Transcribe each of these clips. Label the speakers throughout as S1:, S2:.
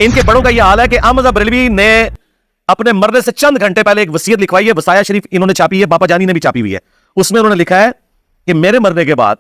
S1: इनके बड़ों का यह हाल है कि अहमद बरेलवी ने अपने मरने से चंद घंटे पहले एक वसीयत लिखवाई है, वसाया शरीफ इन्होंने छापी है, बापा जानी ने भी छापी हुई है। उसमें उन्होंने लिखा है कि मेरे मरने के बाद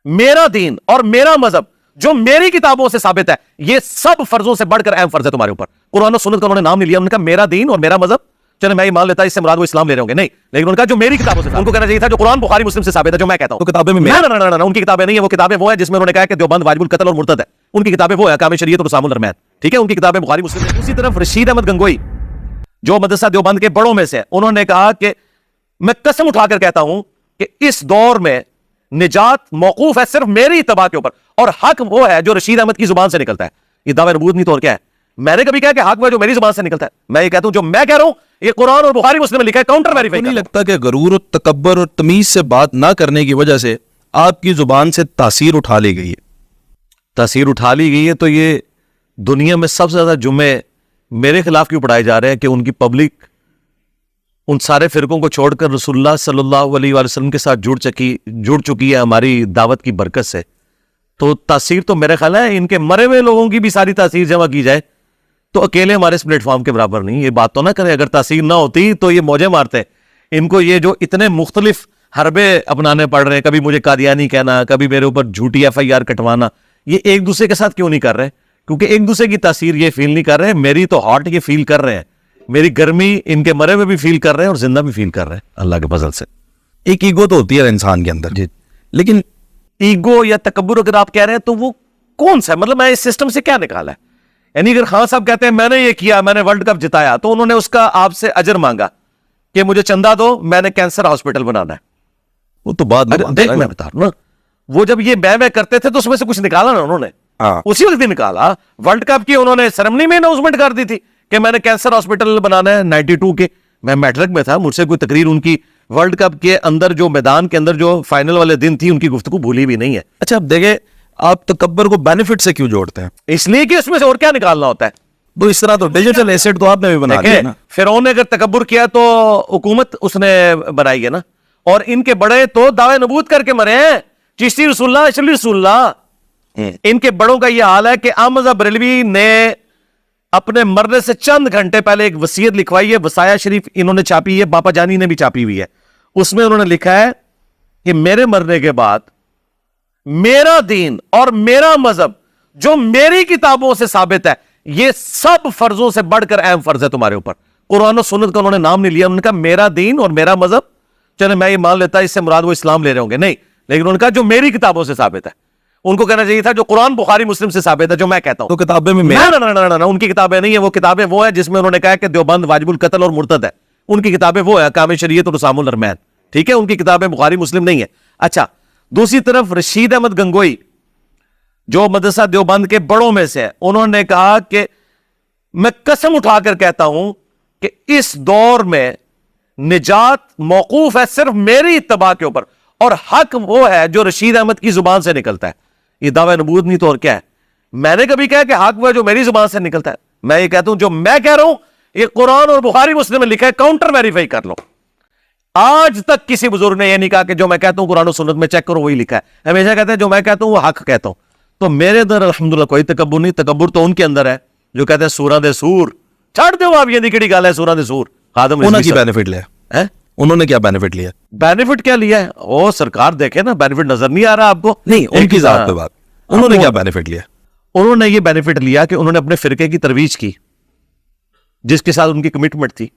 S1: मेरा दीन और मेरा मजहब जो मेरी किताबों से साबित है, ये सब फर्जों से बढ़कर अहम फर्ज है तुम्हारे ऊपर। कुरान और सुन्नत का उन्होंने नाम नहीं लिया, उन्होंने कहा मेरा दीन और मेरा मजहब। चलो मैं ये मान लेता, इससे मुराद वो इस्लाम ले रहे होंगे, नहीं, लेकिन उन्होंने कहा जो मेरी किताबों से, उनको कहना चाहिए था जो कुरान बुखारी मुस्लिम से साबित है, जो मैं कहता हूं।
S2: तो किताबें में
S1: ना, उनकी किताबें नहीं है, वो किताबें वो है जिसमें उन्होंने कहा कि देवबंद वाजिबुल कत्ल और मुर्तद है। उनकी किताबें वो है कामे शरीयत और उसामुल अरमैन, ठीक है, उनकी किताबें बुखारी मुस्लिम है। दूसरी तरफ रशीद अहमद गंगोई जो मदरसा देवबंद के बड़ों में से, उन्होंने कहा कि मैं कसम उठाकर कहता हूं कि इस दौर में निजात मौकूफ है सिर्फ मेरी इत्तबा के ऊपर, और हक वो है जो रशीद अहमद की जुबान से निकलता है। ये दावे नबूवत नहीं तो और क्या है? मैंने कभी कहा कि हक वो जो मेरी जुबान से निकलता है? मैं ये कहता हूं जो मैं कह रहा हूं ये कुरान और बुखारी मुस्लिम में लिखा है, काउंटर वेरीफाई।
S2: नहीं लगता कि गरूर और तकब्बर और तमीज से बात ना करने की वजह से आपकी जुबान से तासीर उठा ली गई है?
S1: तासीर उठा ली गई है तो ये दुनिया में सबसे ज्यादा जुमे मेरे खिलाफ क्यों पढ़ाए जा रहे हैं कि उनकी पब्लिक उन सारे फिरकों को छोड़कर रसूलुल्लाह सल्लल्लाहु अलैहि वसल्लम के साथ जुड़ चुकी है हमारी दावत की बरकत से। तो तासीर तो मेरे ख्याल है इनके मरे हुए लोगों की भी सारी तासीर जमा की जाए तो अकेले हमारे इस प्लेटफॉर्म के बराबर नहीं। ये बात तो ना करें, अगर तासीर ना होती तो ये मौजे मारते। इनको ये जो इतने मुख्तलिफ हरबे अपनाने पड़ रहे हैं, कभी मुझे कादियानी कहना, कभी मेरे ऊपर झूठी FIR कटवाना, ये एक दूसरे के साथ क्यों नहीं कर रहे? क्योंकि एक दूसरे की तासीर ये फील नहीं कर रहे। मेरी तो हॉट ये फील कर रहे हैं, मेरी गर्मी इनके मरे में भी फील कर रहे हैं और जिंदा भी फील कर रहे हैं अल्लाह के फजल से।
S2: एक ईगो तो होती है इंसान के अंदर जी, लेकिन
S1: ईगो या तकब्बुर अगर आप कह रहे हैं तो वो कौन सा है? मतलब मैं इस सिस्टम से क्या निकाला है? यानी अगर खान साहब कहते हैं मैंने ये किया, मैंने वर्ल्ड कप जिताया, तो उन्होंने उसका आपसे अजर मांगा कि मुझे चंदा दो, मैंने कैंसर हॉस्पिटल बनाना है।
S2: वो तो बात
S1: देख मैं बता रहा हूं ना, वो जब ये मैं करते थे तो उसमें से कुछ निकाला ना उन्होंने, उसी वक्त ही निकाला। वर्ल्ड कप की उन्होंने सेरेमनी में अनाउंसमेंट कर दी थी कि मैंने कैंसर हॉस्पिटल बनाना है। 92 के मैं मैट्रिक में था, मुझसे कोई तकरीर उनकी वर्ल्ड कप के अंदर जो मैदान के अंदर जो फाइनल वाले दिन थी उनकी गुफ्तगू भूली भी नहीं है।
S2: अच्छा अब देखे, आप तकब्बर को बेनिफिट से क्यों जोड़ते हैं?
S1: इसलिए कि उसमें से और क्या निकालना होता है।
S2: तो इस तरह तो डिजिटल एसेट तो आपने भी बना लिया ना।
S1: फिरौन ने अगर तकब्बुर किया तो हुकूमत उसने बनाई है ना, और इनके बड़े तो दावे नबूत करके मरे हैं, चिश्ती रसूलुल्लाह अशरफी रसूलुल्लाह। इनके बड़ों का यह हाल है कि अहमद बरेलवी ने अपने मरने से चंद घंटे पहले एक वसीयत लिखवाई है, वसाया शरीफ इन्होंने छापी है, बापा जानी ने भी छापी हुई है। उसमें उन्होंने लिखा है कि मेरे मरने के बाद मेरा दीन और मेरा मजहब जो मेरी किताबों से साबित है, ये सब फर्जों से बढ़कर अहम फर्ज है तुम्हारे ऊपर। कुरान और सुन्नत का उन्होंने नाम नहीं लिया, उन्होंने कहा मेरा दीन और मेरा मजहब। चलो मैं ये मान लेता, इससे मुराद वो इस्लाम ले रहे होंगे, नहीं, लेकिन उन्होंने कहा जो मेरी किताबों से साबित है। उनको कहना चाहिए था जो कुरान बुखारी मुस्लिम से साबित है, जो मैं कहता हूं।
S2: तो किताबें में
S1: ना, उनकी किताबें नहीं है, वो किताबें वो है जिसमें उन्होंने कहा कि देवबंद वाजिबुल कत्ल और मुर्तद है। उनकी किताबें वो है कामे शरीयत और उसामुल अरमैन, ठीक है, उनकी किताबें बुखारी मुस्लिम नहीं है। अच्छा, दूसरी तरफ रशीद अहमद गंगोई जो मदरसा देवबंद के बड़ों में से है, उन्होंने कहा कि मैं कसम उठाकर कहता हूं कि इस दौर में निजात मौकूफ है सिर्फ मेरी इत्तबा के ऊपर, और हक वो है जो रशीद अहमद की जुबान से निकलता है। ये दावा नबूवत नहीं तो और क्या है? मैंने कभी कहा कि हक वो है जो मेरी जुबान से निकलता है? मैं ये कहता हूं जो मैं कह रहा हूं ये कुरान और बुखारी मुस्लिम में लिखा है, काउंटर वेरीफाई कर लो। आज तक किसी बुजुर्ग ने यह नहीं कहा कि जो मैं कहता हूं कुरान और सुन्नत में चेक करो वही लिखा है। हमेशा कहते हैं जो मैं कहता हूं वो हक कहता हूं। तो मेरे अंदर अल्हम्दुलिल्लाह कोई तकब्बुर नहीं। तकब्बुर तो उनके अंदर है जो कहते हैं सूरा दे सूर छड़ दो। आप ये निकड़ी गाल है सूरा दे सूर। खादम
S2: उन्होंने बेनिफिट लिया है, उन्होंने क्या बेनिफिट लिया?
S1: बेनिफिट क्या लिया है? ओ सरकार देखे ना, बेनिफिट नजर नहीं आ रहा आपको?
S2: नहीं, उनकी जात पे बात। उन्होंने क्या बेनिफिट लिया?
S1: उन्होंने ये बेनिफिट लिया कि उन्होंने अपने फिरके की तरवीज की जिसके साथ उनकी कमिटमेंट थी।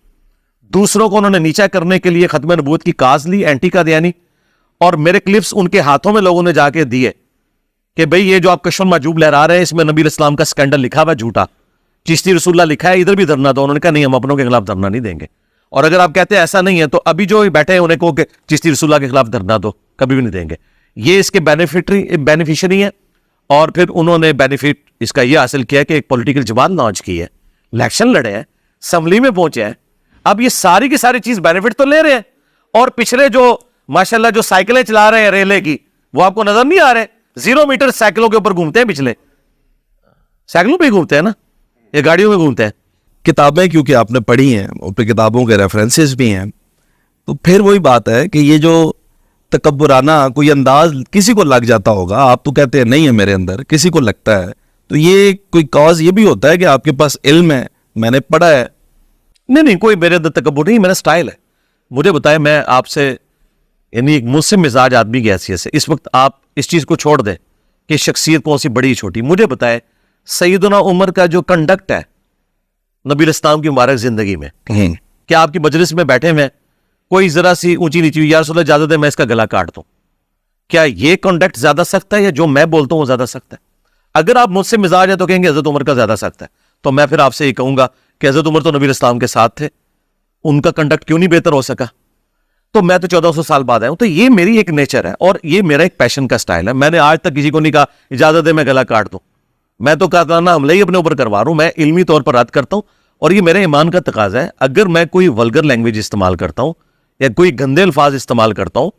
S1: दूसरों को उन्होंने नीचा करने के लिए खत्म नबूवत की काज ली, एंटी कादियानी, और मेरे क्लिप्स उनके हाथों में लोगों ने जाके दिए कि भाई ये जो आप कश्फ माजूब लहरा रहे हैं इसमें नबी इस्लाम का स्कैंडल लिखा हुआ झूठा, चिश्ती रसूलुल्लाह लिखा है, इधर भी धरना दो। उन्होंने कहा नहीं, हम अपनों के खिलाफ धरना नहीं देंगे। और अगर आप कहते हैं ऐसा नहीं है तो अभी जो बैठे हैं उन्हें कहो कि चिश्ती रसूलुल्लाह के खिलाफ धरना दो, कभी भी नहीं देंगे। ये इसके बेनिफिशियरी है। और फिर उन्होंने बेनिफिट इसका यह हासिल किया कि एक पॉलिटिकल जमात लॉन्च की है, इलेक्शन लड़े हैं, असम्बली में पहुंचे हैं। अब ये सारी की सारी चीज बेनिफिट तो ले रहे हैं, और पिछले जो माशाल्लाह जो साइकिलें चला रहे हैं रेले की, वो आपको नजर नहीं आ रहे? 0 मीटर साइकिलों के ऊपर घूमते हैं, पिछले साइकिलों पे घूमते हैं ना, ये गाड़ियों में घूमते हैं।
S2: किताबें क्योंकि आपने पढ़ी हैं, उन पे किताबों के रेफरेंसेस भी हैं, तो फिर वही बात है कि ये जो तकब्बुराना कोई अंदाज किसी को लग जाता होगा। आप तो कहते हैं नहीं है मेरे अंदर, किसी को लगता है, तो ये कोई कॉज ये भी होता है कि आपके पास इल्म है, मैंने पढ़ा है?
S1: नहीं नहीं, कोई मेरे अंदर तकब्बुर नहीं, मेरा स्टाइल है। मुझे बताए, मैं आपसे यानी एक मुझसे मिजाज आदमी की हैसियत से इस वक्त आप इस चीज को छोड़ दें कि शख्सियत कौन सी बड़ी छोटी, मुझे बताए सैयदना उमर का जो कंडक्ट है नबी इस्लाम की मुबारक जिंदगी में, क्या आपकी मजलिस में बैठे हुए कोई जरा सी ऊंची नीची, या रसूल अल्लाह इजाजत है मैं इसका गला काट दूं, क्या ये कंडक्ट ज्यादा सख्त है या जो मैं बोलता हूं वो ज्यादा सख्त है? अगर आप मुझसे मिजाज है तो कहेंगे हजरत उमर का ज्यादा सख्त है, तो मैं फिर आपसे ये कहूंगा कि हजरत उमर तो नबी इस्लाम के साथ थे, उनका कंडक्ट क्यों नहीं बेहतर हो सका? तो मैं तो 1400 साल बाद आया हूं। तो ये मेरी एक नेचर है और ये मेरा एक पैशन का स्टाइल है। मैंने आज तक किसी को नहीं कहा इजाजत है मैं गला काट दूं। मैं तो कातलाना हमले ही अपने ऊपर करवा रहा हूं। मैं इल्मी तौर पर रद्द करता हूं और ये मेरे ईमान का तकाजा है। अगर मैं कोई वल्गर लैंग्वेज इस्तेमाल करता हूं या कोई गंदे अल्फाज इस्तेमाल करता हूं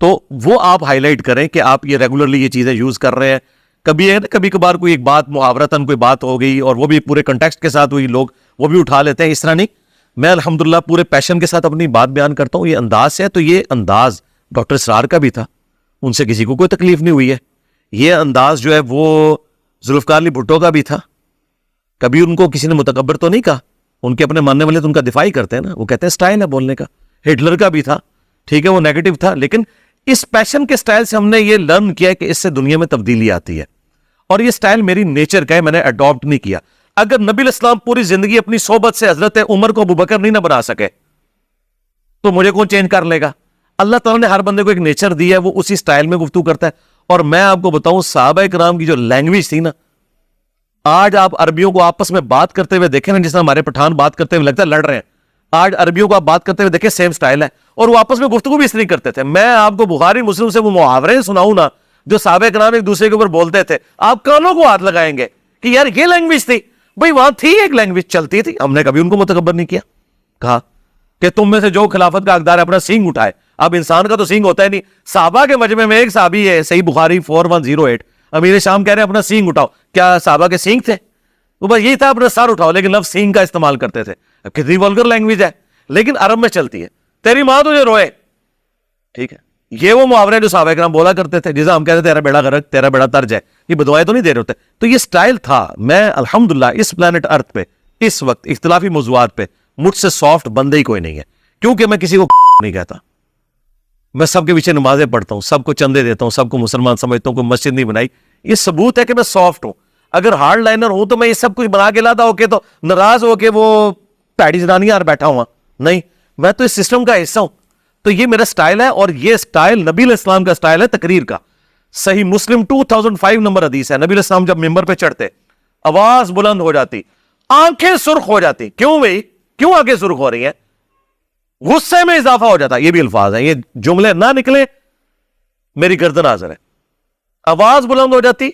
S1: तो वो आप हाईलाइट करें कि आप ये रेगुलरली ये चीजें यूज कर रहे हैं। कभी है ना, कभी कभार कोई एक बात मुहावरतन कोई बात हो गई और वो भी पूरे कंटेक्स्ट के साथ हुई, लोग वो भी उठा लेते हैं, इस तरह नहीं। मैं अल्हम्दुलिल्लाह पूरे पैशन के साथ अपनी बात बयान करता हूं। ये अंदाज से है, तो ये अंदाज डॉक्टर इसरार का भी था, उनसे किसी को कोई तकलीफ नहीं हुई है। ये अंदाज जो है वो जुल्फकार अली भुट्टो का भी था, कभी उनको किसी ने मुतकब्बर तो नहीं कहा। उनके अपने मानने वाले तो उनका दिफा ही करते हैं ना, वो कहते हैं स्टाइल है बोलने का। हिटलर का भी था, ठीक है वो नेगेटिव था, लेकिन इस पैशन के स्टाइल से हमने ये लर्न किया कि इससे दुनिया में तब्दीली आती है और ये स्टाइल मेरी नेचर का है, मैंने अडॉप्ट नहीं किया। अगर नबी इस्लाम पूरी जिंदगी अपनी सोबत से हजरत उमर को अबू बकर नहीं ना बना सके तो मुझे कौन चेंज कर लेगा? अल्लाह ताला ने हर बंदे को एक नेचर दिया है, वो उसी स्टाइल में गुफ्तगू करता है। और मैं आपको बताऊं सहाबा इकराम की जो लैंग्वेज थी ना, आज आप अरबियों को आपस में बात करते हुए देखें ना, जिसमें हमारे पठान बात करते हुए लगता है लड़ रहे हैं, आज अरबियों को आप बात करते हुए देखें सेम स्टाइल है और वो आपस में गुफ्तगू भी इस तरह करते थे। मैं आपको बुखारी मुस्लिम से वो मुहावरे सुनाऊं ना जो सहाबा इकराम एक दूसरे के ऊपर बोलते थे, आप कानों को हाथ लगाएंगे कि यार ये लैंग्वेज थी। भाई वहां थी, एक लैंग्वेज चलती थी, हमने कभी उनको मुतकब्बर नहीं किया। कहा कि तुम में से जो खिलाफत का हकदार है अपना सींग उठाए। अब इंसान का तो सींग होता है नहीं। साहबा के मजमे में एक साहबी है, सही बुखारी 4108, अमीर शाम कह रहे हैं अपना सींग उठाओ। क्या साहबा के सींग थे? वो बस यही था अपना सर उठाओ, लेकिन लफ्ज सींग का इस्तेमाल करते थे। अब कितनी वल्गर लैंग्वेज है, लेकिन अरब में चलती है। तेरी मां तुझे रोए, ठीक है, ये वो मुहावरे जो सहाबा इकराम बोला करते थे, जिसे हम कहते थे तेरा बेड़ा गर्क, तेरा बेड़ा तर्ज है। ये बदवाएं तो नहीं दे रहे होते। तो ये स्टाइल था। मैं अल्हम्दुलिल्लाह इस प्लेनेट अर्थ पे इस वक्त इख्तिलाफी मौज़ूआत पे मुझसे सॉफ्ट बंदे ही कोई नहीं है, क्योंकि मैं किसी को नहीं कहता। मैं सबके पीछे नमाजें पढ़ता हूं, सबको चंदे देता हूं, सबको मुसलमान समझता हूं, कोई मस्जिद नहीं बनाई। ये सबूत है कि मैं सॉफ्ट हूं। अगर हार्ड लाइनर हूं तो मैं ये सब कुछ बना के लाता होके तो नाराज होके वो पैडी जनानियां बैठा हुआ नहीं, मैं तो इस सिस्टम का हिस्सा हूं। तो ये मेरा स्टाइल है और ये स्टाइल नबी इस्लाम का स्टाइल है तकरीर का। सही मुस्लिम 2005 नंबर हदीस है, नबी इस्लाम जब मिंबर पे चढ़ते आवाज बुलंद हो जाती, आंखें सुर्ख हो जाती। क्यों भाई, क्यों आंखें सुर्ख हो रही हैं? गुस्से में इजाफा हो जाता। ये भी अल्फाज है, ये जुमले ना निकले मेरी गर्दन हाजिर है। आवाज बुलंद हो जाती,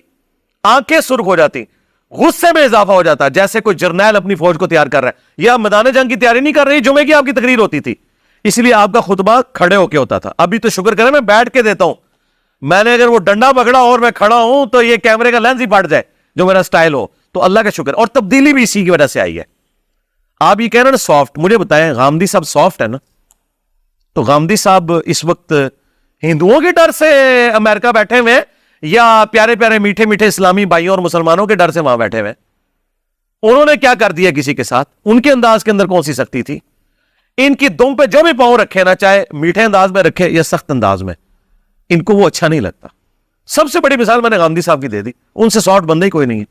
S1: आंखें सुर्ख हो जाती, गुस्से में इजाफा हो जाता, जैसे कोई जर्नैल अपनी फौज को तैयार कर रहा है या मैदान जंग की तैयारी नहीं कर रही, जुमे की आपकी तकरीर होती थी, इसलिए आपका खुतबा खड़े होके होता था। अभी तो शुक्र करें मैं बैठ के देता हूं। मैंने अगर वो डंडा पकड़ा और मैं खड़ा हूं तो ये कैमरे का लेंस ही फट जाए, जो मेरा स्टाइल हो। तो अल्लाह का शुक्र, और तब्दीली भी इसी की वजह से आई है। आप ये कह रहे हैं सॉफ्ट, मुझे बताएं गामदी साहब सॉफ्ट है ना? तो गामदी साहब इस वक्त हिंदुओं के डर से अमेरिका बैठे हुए या प्यारे प्यारे मीठे मीठे इस्लामी भाइयों और मुसलमानों के डर से वहां बैठे हुए? उन्होंने क्या कर दिया किसी के साथ? उनके अंदाज के अंदर कौन सी सख्ती थी? इनकी दुम पे जो भी पांव रखे ना, चाहे मीठे अंदाज में रखे या सख्त अंदाज में, इनको वो अच्छा नहीं लगता। सबसे बड़ी मिसाल मैंने गांधी साहब की दे दी, उनसे सॉफ्ट बंदे ही कोई नहीं है।